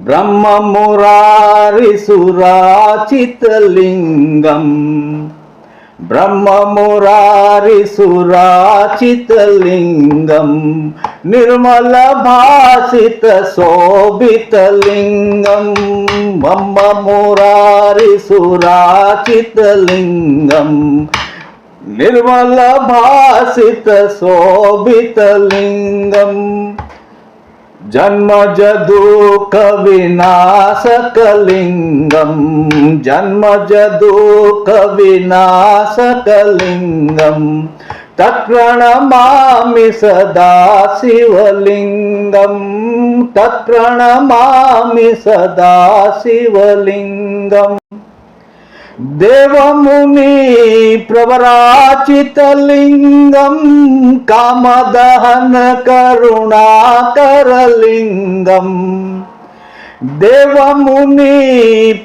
ब्रह्ममुरारिसुराचितलिङ्गम् ब्रह्ममुरारिसुराचितलिङ्गम् निर्मलभासितशोभितलिङ्गम् ब्रह्ममुरारिसुराचितलिङ्गम् निर्मलभासितशोभितलिङ्गम् जन्मज दुःख विनाशकलिङ्गम् जन्मज दुःख विनाशकलिङ्गम् तत्प्रणमामि सदा शिवलिङ्गम् तत्प्रणमामि सदा शिवलिङ्गम् देवमुनि प्रवराचितलिङ्गम् कामदहन करुणाकरलिङ्गम् देवमुनि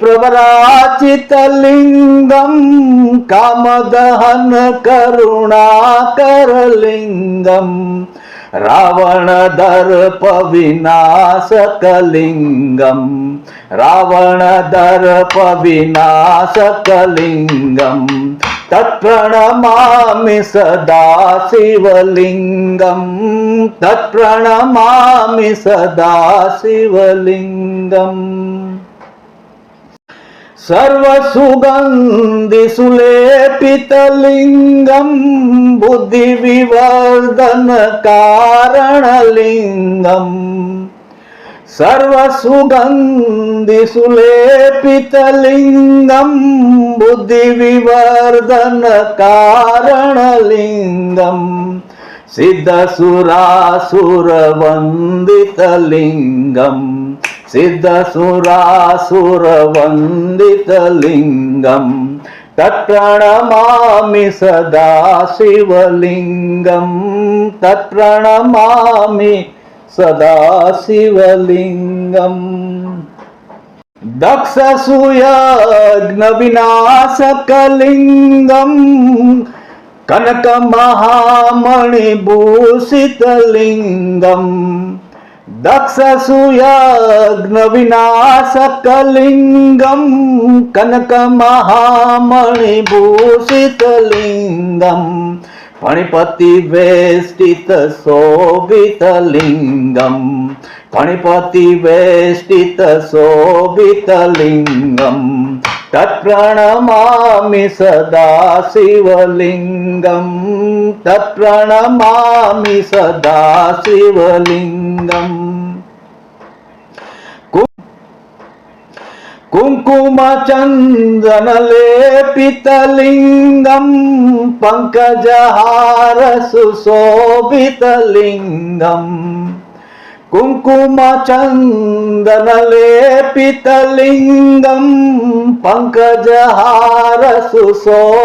प्रवराचितलिङ्गम् कामदहन करुणाकरलिङ्गम् रावणदर्प विनाशकलिङ्गम् रावणदर्प विनाशकलिङ्गम् तत्प्रणमामि सदा शिवलिङ्गम् तत्प्रणमामि सदा शिवलिङ्गम् सर्वसुगन्धिसुलेपितलिङ्गम् बुद्धिविवर्धनकारणलिङ्गम् सर्वसुगन्धिसुलेपितलिङ्गम् बुद्धिविवर्धनकारणलिङ्गम् सिद्धसुरासुरवन्दितलिङ्गम् सिद्धसुरासुरवन्दितलिङ्गम् तत्प्रणमामि सदा शिवलिङ्गम् तत्प्रणमामि सदा शिवलिङ्गम् दक्षसूयज्ञविनाशकलिङ्गम् कनकमहामणिभूषितलिङ्गम् दक्षसूयज्ञविनाशकलिङ्गम् कनकमहामणिभूषितलिङ्गम् फणिपतिवेष्टितशोभितलिङ्गम् फणिपतिवेष्टितशोभितलिङ्गम् तत्प्रणमामि सदा शिवलिङ्गम् तत्प्रणमामि सदा शिवलिङ्गम् कुङ्कुमचन्दनलेपितलिङ्गम् पङ्कजहार सुशोभितलिङ्गम् कुङ्कुमचन्दनलेपितलिङ्गम् पङ्कजहार सुशोभितलिङ्गम्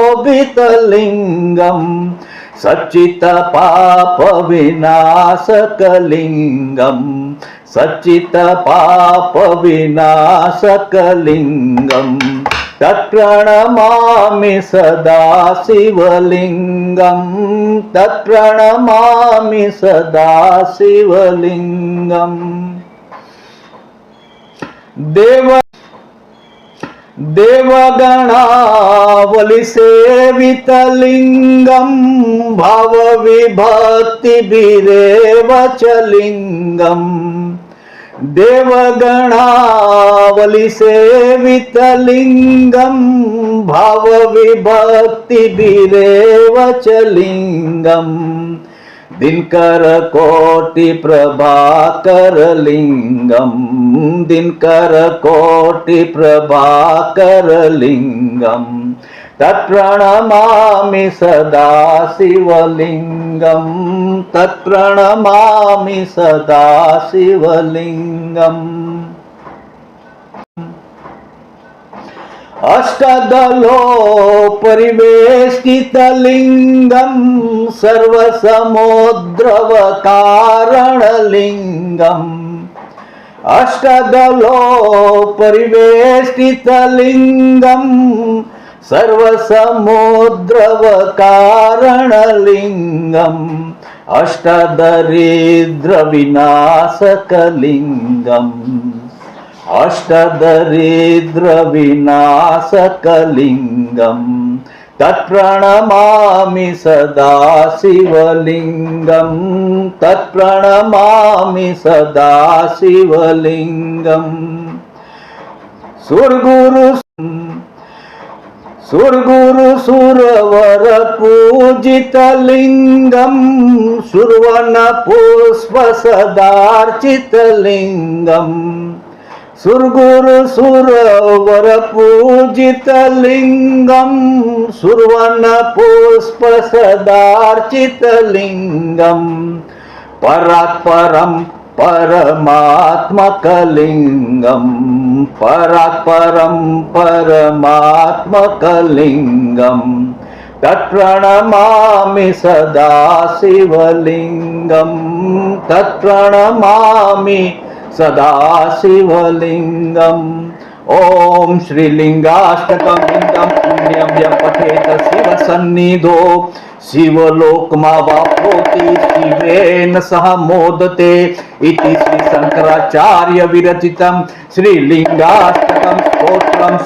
सच्चित्तपापविनाशकलिङ्गम् सच्चित्तपापविनाशकलिङ्गम् तत्प्रणमामि सदा शिवलिङ्गम् तत्प्रणमामि सदा शिवलिङ्गम् देवगणावलिसेवितलिङ्गम् भावविभक्तिभिरेव च लिङ्गम् देवगणावलिसेवितलिङ्गम् भावविभक्तिभिरेव च लिङ्गम् दिनकरकोटिप्रभाकरलिङ्गम् दिनकरकोटिप्रभाकरलिङ्गम् तत्प्रणमामि सदा शिवलिङ्गम् तत्प्रणमामि सदा शिवलिङ्गम् अष्टदलोपरिवेष्टितलिङ्गम् सर्वसमुद्रवकारणलिङ्गम् अष्टदलोपरिवेष्टितलिङ्गम् सर्वसमुद्रवकारणलिङ्गम् अष्टदरिद्रविनाशकलिङ्गम् अष्टदरिद्रविनाशकलिङ्गम् तत्प्रणमामि सदा शिवलिङ्गम् तत्प्रणमामि सदा शिवलिङ्गम् सुरगुरु सुरवर पूजितलिङ्गम् सुरवन पुष्प सदार्चितलिङ्गम् सुरगुरु सुरवर पूजितलिङ्गम् सुरवन पुष्प सदार्चितलिङ्गम् परात्परम् परमात्मकलिङ्गम् परात्परं परमात्मकलिङ्गम् तत्प्रणमामि सदा शिवलिङ्गम् तत्प्रणमामि सदा शिवलिङ्गम् ॐ श्रीलिङ्गाष्टकमिदं पुण्यं यः पठेत शिवसन्निधौ शिवलोकमावाप्नोति शिवेन सह मोदते इति श्री शंकराचार्य विरचितं श्रीलिङ्गाष्टकं स्तोत्रं